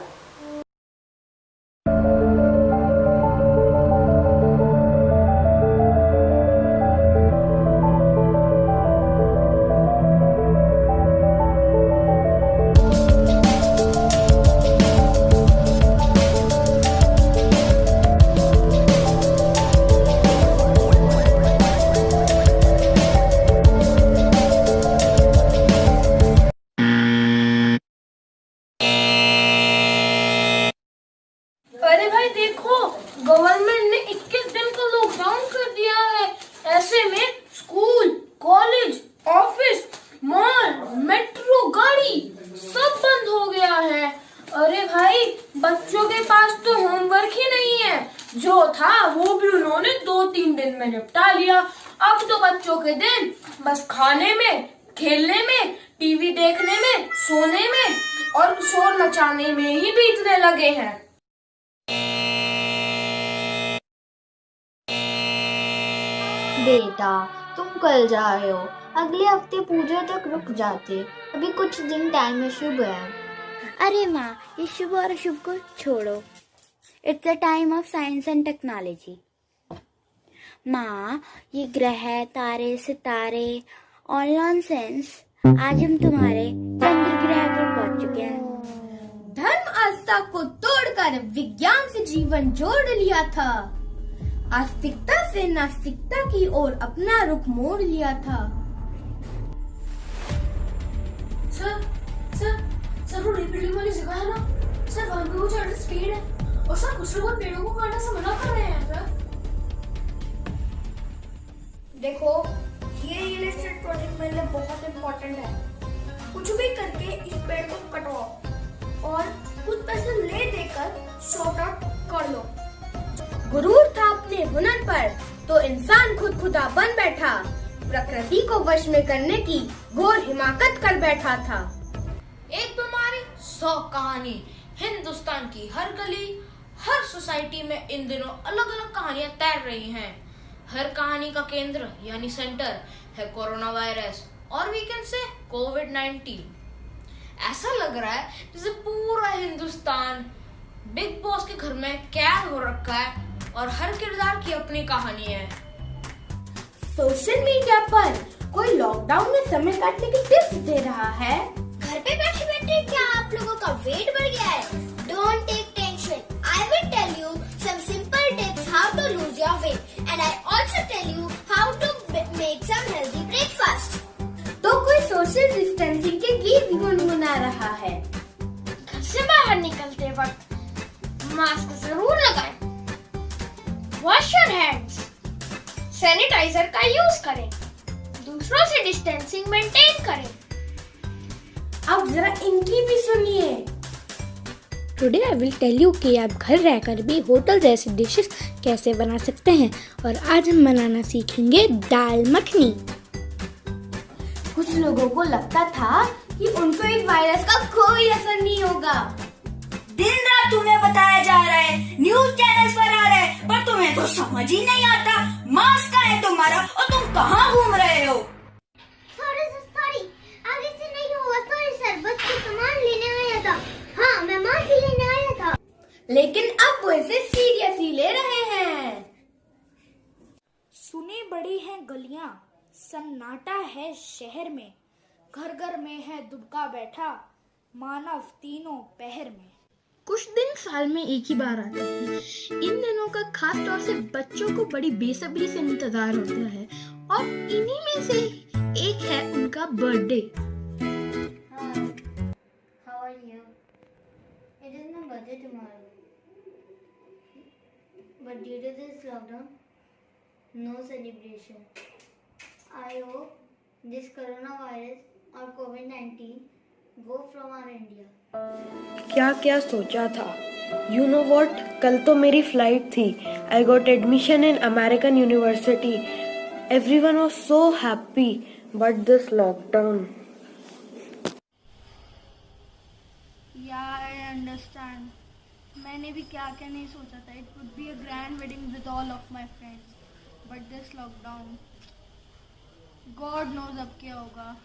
जो था वो भी उन्होंने 2-3 दिन में निपटा लिया। अब तो बच्चों के दिन बस खाने में, खेलने में, टीवी देखने में, सोने में और शोर मचाने में ही बीतने लगे हैं। बेटा, तुम कल जा रहे हो, अगले हफ्ते पूजा तक रुक जाते। अभी कुछ दिन टाइम है, शुभ है। अरे माँ, ये शुभ और अशुभ को छोड़ो। It's the time of science and technology. माँ, ये ग्रह, तारे, सितारे और नॉनसेंस, आज हम तुम्हारे चंद्र ग्रह पर पहुंच चुके हैं। धर्म आस्था को तोड़कर विज्ञान से जीवन जोड़ लिया था। आस्तिकता से नास्तिकता की ओर अपना रुख मोड़ लिया था। सर वो बिल्डिंग वाली जगह है ना सर, वहाँ पे वो ज़्यादा स्पीड है और सर कुछ लोग पेड़ों को काटने से मना कर रहे हैं सर। देखो, ये रियल एस्टेट प्रोजेक्ट मेरे लिए बहुत इम्पोर्टेंट है। कुछ भी करके इस पेड़ को कटवाओ और कुछ पैसे ले देकर शॉर्ट आउट कर लो। गुरूर था अपने हुनर पर तो इंसान खुद खुदा बन बैठा। प्रकृति को वश में करने की घोर हिमाकत कर बैठा था। एक बीमारी 100 कहानी। हिंदुस्तान की हर गली, हर सोसाइटी में इन दिनों अलग अलग कहानियां तैर रही हैं। हर कहानी का केंद्र यानी सेंटर है कोरोना वायरस और वीकेंड से कोविड-19। ऐसा लग रहा है जैसे पूरा हिंदुस्तान बिग बॉस के घर में कैद हो रखा है और हर किरदार की अपनी कहानी है। सोशल मीडिया पर कोई लॉकडाउन में समय काटने की टिप्स दे रहा है। घर पे बैठे बैठे क्या आप लोगों का वेट बढ़ गया है? Don't take tension, I will tell you some simple tips how to lose your weight and I also tell you how to make some healthy breakfast. तो कोई सोशल डिस्टेंसिंग के गीत गुनगुना रहा है। घर से बाहर निकलते वक्त मास्क जरूर लगाएं, वॉश योर हैंड्स, सैनिटाइजर का यूज करें, दूसरों से डिस्टेंसिंग मेंटेन करें। अब जरा इनकी भी सुनिए। Today I will tell you कि आप घर रहकर भी होटल जैसी डिशेस कैसे बना सकते हैं। और आज हम बनाना सीखेंगे दाल मखनी। कुछ लोगों को लगता था कि उनको इस वायरस का कोई असर नहीं होगा। दिन रात तुम्हें बताया जा रहा है, न्यूज चैनल्स पर आ रहा है, पर तुम्हें तो समझ ही नहीं आता। मास्क का है तुम्हारा और तुम कहाँ घूम रहे हो? सॉरी, आगे से नहीं होगा। सॉरी सर, बस के सामान लेने आया था। हाँ, मैं मास्क लेने आया था। लेकिन अब वो इसे सीरियसली ले रहे हैं। सुनी बड़ी हैं गलियां, सन्नाटा है शहर में, घर घर में है दुबका बैठा, मानव तीनों पहर में। कुछ दिन साल में एक ही बार आते हैं। इन दिनों का खास तौर से बच्चों को बड़ी बेसब्री से इंतजार होता है और इन्हीं में से एक है उनका birthday. How are you? It is my birthday tomorrow. But due to this lockdown, no celebration. I hope this coronavirus or COVID-19 go from our India. क्या क्या सोचा था। यू नो वॉट, कल तो मेरी फ्लाइट थी। I got admission in American university. Everyone was so happy, but this lockdown. यार, I understand. मैंने भी क्या क्या नहीं सोचा था। It would be a grand wedding with all of my friends, but this lockdown, god knows अब क्या होगा।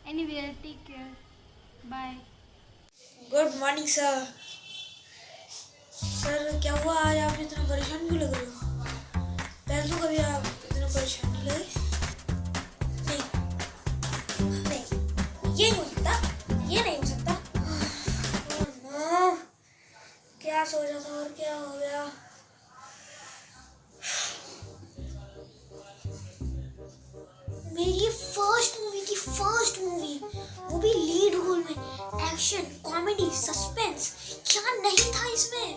Anyway, take care, bye. Good morning sir. Sir क्या हुआ, आज आप इतना परेशान क्यों लग रहे हो? पहले तो कभी आप इतना परेशान नहीं लगे। नहीं, ये नहीं हो सकता, ये नहीं हो सकता। क्या सोचा था और क्या हो गया? मेरी फर्स्ट मूवी, वो भी लीड रोल में, एक्शन, कॉमेडी, सस्पेंस, क्या नहीं था इसमें?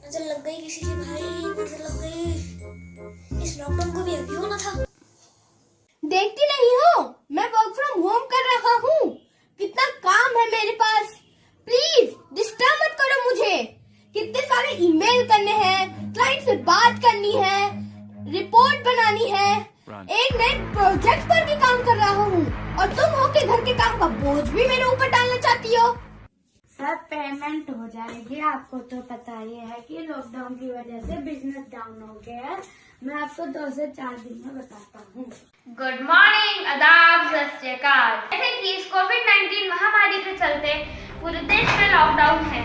नजर लग गई किसी की भाई, नजर लग गई। इस लॉकडाउन को भी अभी होना था। देखती नहीं हो, मैं वर्क फ्रॉम होम कर रहा हूँ। कितना काम है मेरे पास। प्लीज डिस्टर्ब मत करो सारे ईमेल करने हैं, क्लाइंट से बात करनी है, रिपोर्ट बनानी है, एक नए प्रोजेक्ट पर भी काम कर रहा हूँ और तुम हो के घर के काम का बोझ भी मेरे ऊपर डालना चाहती हो। सब पेमेंट हो जाएगी, आपको तो पता ही है कि लॉकडाउन की वजह से बिजनेस डाउन हो गया है। मैं आपको 2 से 4 दिन में बताता हूँ। गुड मॉर्निंग, आदाब, सत श्री अकाल। जैसे कि इस कोविड-19 महामारी के चलते पूरे देश में लॉकडाउन है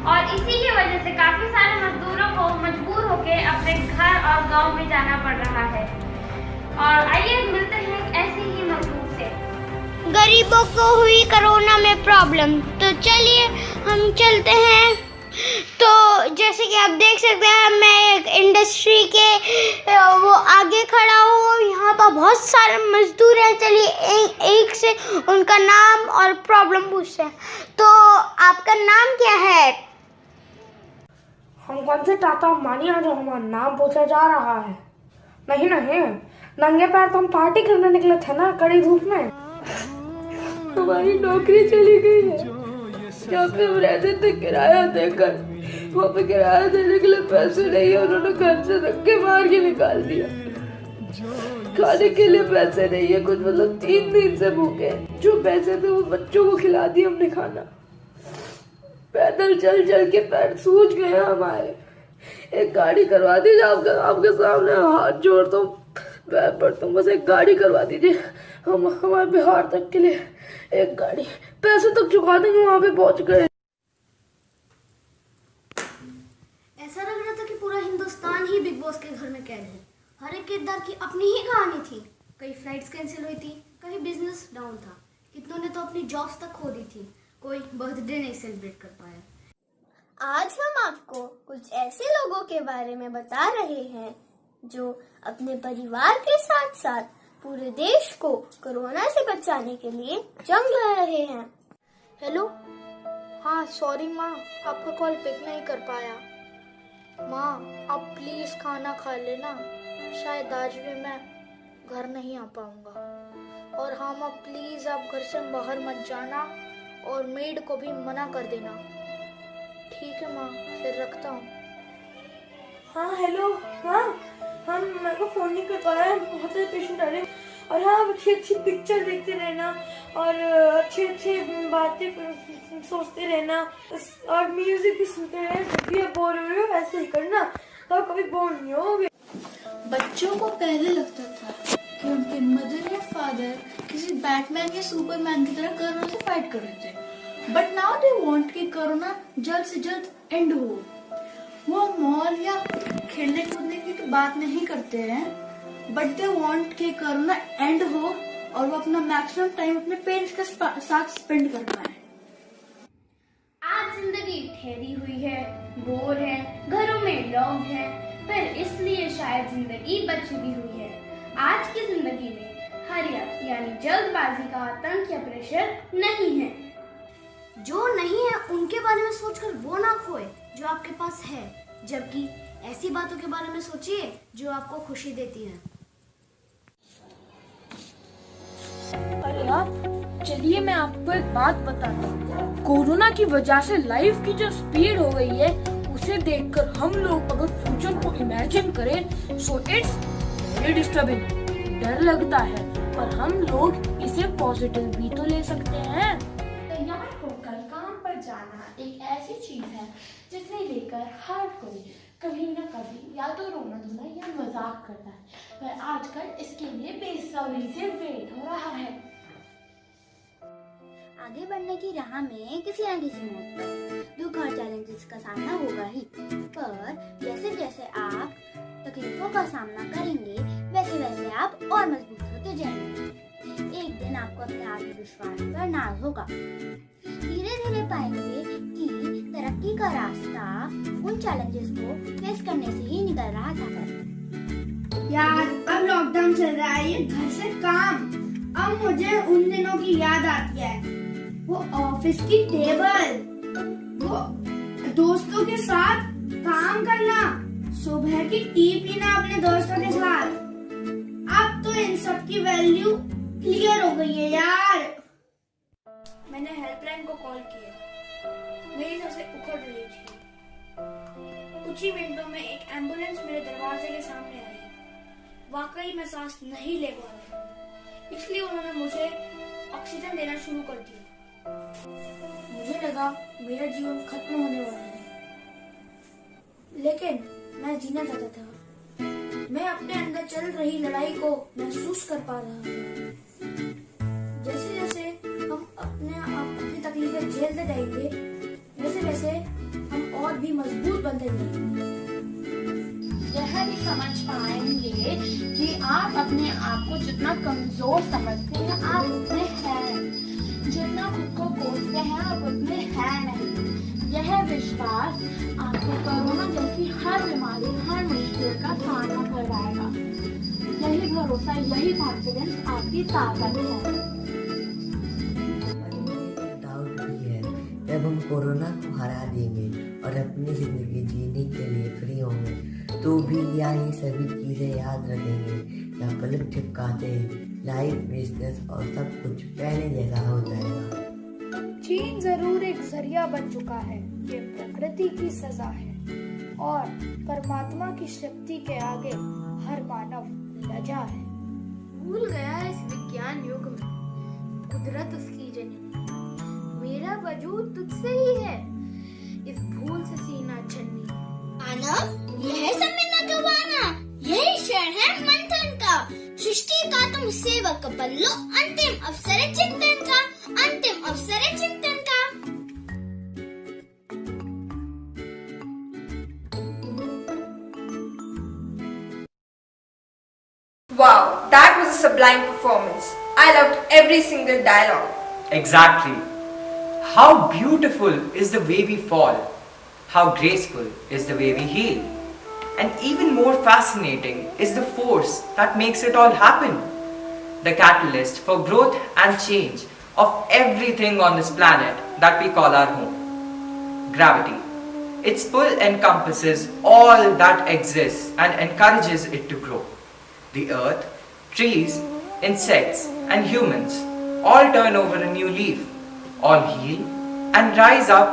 और इसी की वजह से काफी सारे मजदूरों को मजबूर होकर अपने घर और गांव में जाना पड़ रहा है। और आइए मिलते हैं ऐसे ही मजदूर से। गरीबों को हुई कोरोना में प्रॉब्लम, तो चलिए हम चलते हैं। तो जैसे कि आप देख सकते हैं, मैं एक इंडस्ट्री के वो आगे खड़ा हूँ। यहाँ पर बहुत सारे मजदूर हैं। चलिए एक से उनका नाम और प्रॉब्लम पूछते हैं। तो आपका नाम क्या है? हम कौन से टाटा अंबानी हैं जो हमारा नाम पूछा जा रहा है? नहीं, नंगे पैर तो हम पार्टी करने निकले थे ना, कड़ी धूप में। हमारी नौकरी चली गई है। जहाँ पे हम रहते थे किराया देकर, वहाँ पे किराया देने के लिए पैसे नहीं है, उन्होंने घर से धक्के मार के निकाल दिया। खाने के लिए पैसे नहीं है कुछ, मतलब 3 दिन से भूखे। जो पैसे थे वो बच्चों को खिला दिए हमने खाना। पैदल चल चल के पैर सूज गए हमारे। एक गाड़ी करवा दीजिए, आपके सामने हाथ जोड़ता हूँ, पैर पड़ता हूँ, बस एक गाड़ी करवा दीजिए हम हमारे बिहार तक के लिए। एक गाड़ी, पैसे तक चुका देंगे, वहाँ पे पहुँच गए। ऐसा लग रहा था कि पूरा हिंदुस्तान ही बिग बॉस के घर में कैद है। हर एक किरदार की अपनी ही कहानी थी। कई फ्लाइट्स कैंसिल हुई थी, कहीं बिजनेस डाउन था, कितनों ने तो अपनी जॉब्स तक खो दी थी, कोई बर्थडे नहीं सेलिब्रेट कर पाया। आज हम आपको कुछ ऐसे लोगों के बारे में बता रहे हैं जो अपने परिवार के साथ साथ पूरे देश को कोरोना से बचाने के लिए जंग लड़ रहे हैं। हेलो, हाँ सॉरी माँ, आपका कॉल पिक नहीं कर पाया। माँ आप प्लीज खाना खा लेना, शायद आज भी मैं घर नहीं आ पाऊंगा। और हाँ माँ प्लीज आप घर से बाहर मत जाना और मेड को भी मना कर देना। ठीक है माँ, फिर रखता हूँ। हाँ हेलो, हाँ मेरे को फोन नहीं कर पाया, बहुत सारे पेशेंट आ रहे हैं। और हाँ अच्छी अच्छी पिक्चर देखते रहना और अच्छी अच्छी बातें सोचते रहना और म्यूजिक भी सुनते रहना। जब भी आप बोर हो रहे हो ऐसे ही करना, तो आप कभी बोर नहीं होगे। बच्चों को पहले लगता था कि उनके मदर या फादर किसी बैटमैन या सुपरमैन की तरह कोरोना से फाइट कर रहे थे, बट नाउ दे वांट कि कोरोना जल्द से जल्द एंड हो। वो मॉल या खेलने कूदने की तो बात नहीं करते हैं, बट दे वांट कि कोरोना एंड हो और वो अपना मैक्सिमम टाइम अपने पेरेंट्स के साथ स्पेंड कर पाए। आज जिंदगी ठहरी हुई है, बोर है, घरों में लॉक है, पर इसलिए शायद जिंदगी बची भी हुई है। आज की जिंदगी में हरिया यानी जल्दबाजी का आतंक या प्रेशर नहीं है। जो नहीं है उनके बारे में सोचकर वो ना खोए जो आपके पास है, जबकि ऐसी बातों के बारे में सोचिए जो आपको खुशी देती है। अरे यार, चलिए मैं आपको एक बात बताता हूँ। कोरोना की वजह से लाइफ की जो स्पीड हो गई है, उसे देखकर हम लोग अगर फ्यूचर को इमेजिन करें, सो इट्स वेरी डिस्टर्बिंग। डर लगता है, पर हम लोग इसे पॉजिटिव भी तो ले सकते हैं। तैयार होकर काम पर जाना एक ऐसी चीज है जिसे लेकर हर कोई कभी न कभी या तो रोना धोना या मजाक करता है, पर आजकल इसके लिए बेसब्री से वेट हो रहा है। आगे बढ़ने की राह में किसी न किसी मोड़ पर दुख और चैलेंजेस का सामना होगा ही, पर जैसे जैसे आप तकलीफों का सामना करेंगे वैसे वैसे आप और मजबूत होते जाएंगे। एक दिन आपको अपने आत्मविश्वास पर नाज होगा। धीरे धीरे पाएंगे कि तरक्की का रास्ता उन चैलेंजेस को फेस करने से ही निकल रहा था। यार अब लॉकडाउन चल रहा है, ये घर से काम। अब मुझे उन दिनों की याद आती है, वो ऑफिस की टेबल, वो दोस्तों के साथ काम करना, सुबह की टी पीना अपने दोस्तों के साथ। अब तो इन सब की वैल्यू क्लियर हो गई है यार। मैंने हेल्पलाइन को कॉल किया, मेरी सांसें उखड़ रही थी। कुछ ही मिनटों में एक एम्बुलेंस मेरे दरवाजे के सामने आई। वाकई मैं सांस नहीं ले पा रहा था, इसलिए उन्होंने मुझे ऑक्सीजन देना शुरू कर दिया। मुझे लगा मेरा जीवन खत्म होने वाला है, लेकिन मैं जीना चाहता था। मैं अपने अंदर चल रही लड़ाई को महसूस कर पा रहा था। जैसे जैसे हम अपनी तकलीफें झेलते जाएंगे, वैसे वैसे हम और भी मजबूत बनते जाएंगे। यह भी समझ पाएंगे कि आप अपने आप को जितना कमजोर समझते हैं आप उतने हैं, जितना खुद को कोसते हैं आप उतने हैं नहीं। यह विश्वास आपको कोरोना जैसी हर बीमारी, हर मुश्किल का सामना करवाएगा। यही भरोसा, यही कॉन्फिडेंस आपकी ताकत है। डाउट भी है, जब हम कोरोना को हरा देंगे और अपनी जिंदगी जीने के लिए फ्री होंगे, तो भी या ये सभी चीजें याद रखेंगे या पलक झपकाते लाइफ, बिजनेस और सब कुछ पहले जैसा हो जाएगा। चीन जरूर एक जरिया बन चुका है, ये प्रकृति की सजा है और परमात्मा की शक्ति के आगे हर मानव लजा है। भूल गया है इस विज्ञान युग में कुदरत उसकी जननी, मेरा वजूद तुझसे ही है, इस भूल से सीना छन्नी। मानव यह समय न गवाना, यही क्षण है मंथन का, सृष्टि का तुम सेवक बन लो, अंतिम अवसर है चिंतन का, अंतिम अवसर है चिंतन का। Wow, that was a sublime performance. I loved every single dialogue. Exactly. How beautiful is the way we fall. How graceful is the way we heal. And even more fascinating is the force that makes it all happen. The catalyst for growth and change of everything on this planet that we call our home. Gravity. Its pull encompasses all that exists and encourages it to grow. The earth, trees, insects and humans all turn over a new leaf, all heal and rise up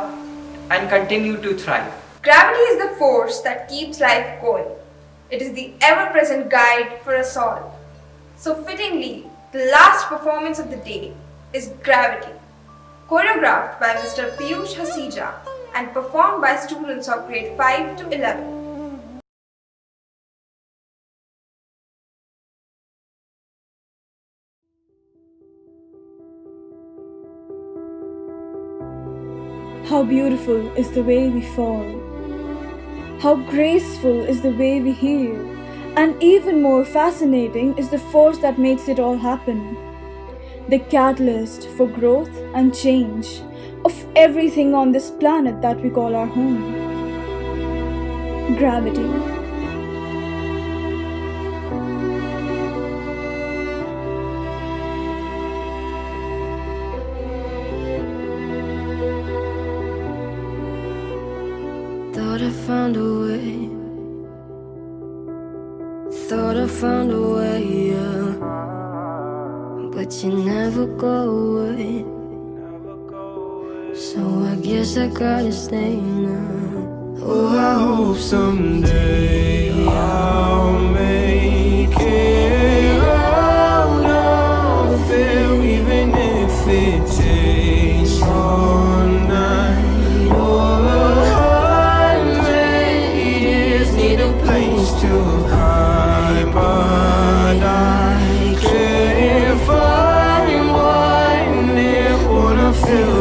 and continue to thrive. Gravity is the force that keeps life going. It is the ever-present guide for us all. So fittingly, the last performance of the day is Gravity, choreographed by Mr. Piyush Hasija and performed by students of grade 5 to 11. How beautiful is the way we fall. How graceful is the way we heal. And even more fascinating is the force that makes it all happen. The catalyst for growth and change of everything on this planet that we call our home. Gravity. Thought I found a way. Thought I found a way, yeah. But you never go away. So I guess I gotta stay now. Oh, I hope someday I'll make it out of there, even if it takes all night or 100 years. Need a place to hide, but I can't find one there. Wanna feel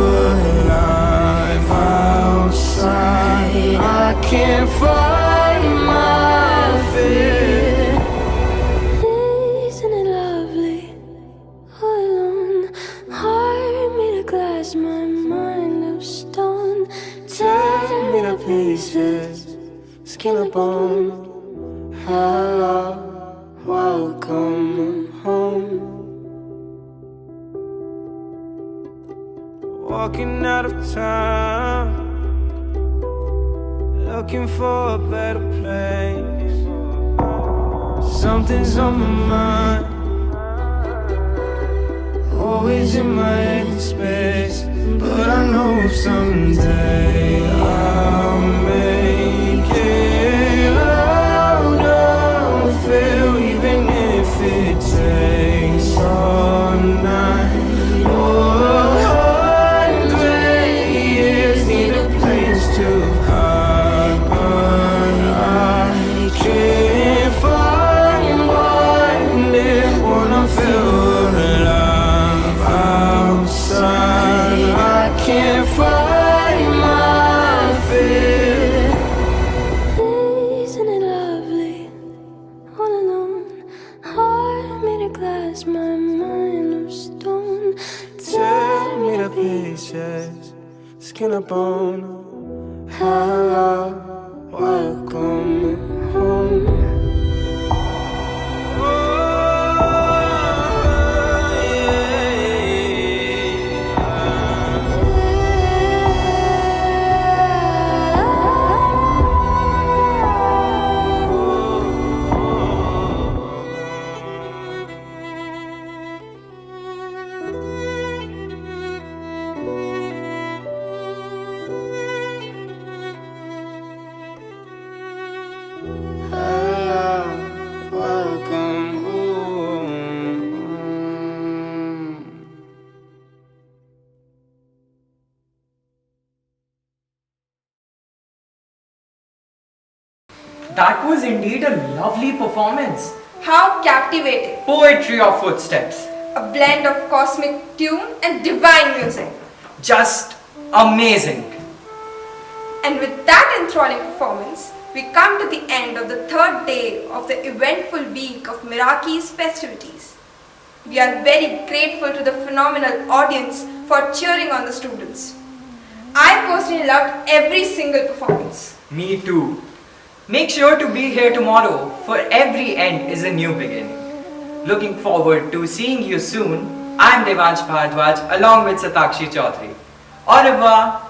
alive outside. I can't find my fear. Isn't it lovely? All alone, heart made of glass, my mind of stone. Tear me to pieces, skin and bone. Hello, welcome home. Walking out of town, looking for a better place. Something's on my mind, always in my head space. But I know someday I'll make it Welcome home. That was indeed a lovely performance. How captivating! Poetry of footsteps. A blend of cosmic tune and divine music. Just amazing. And with that enthralling performance, we come to the end of the third day of the eventful week of Meraki's festivities. We are very grateful to the phenomenal audience for cheering on the students. I personally loved every single performance. Me too. Make sure to be here tomorrow, for every end is a new beginning. Looking forward to seeing you soon. I'm Devansh Bhardwaj along with Satakshi Chaudhary. Au revoir.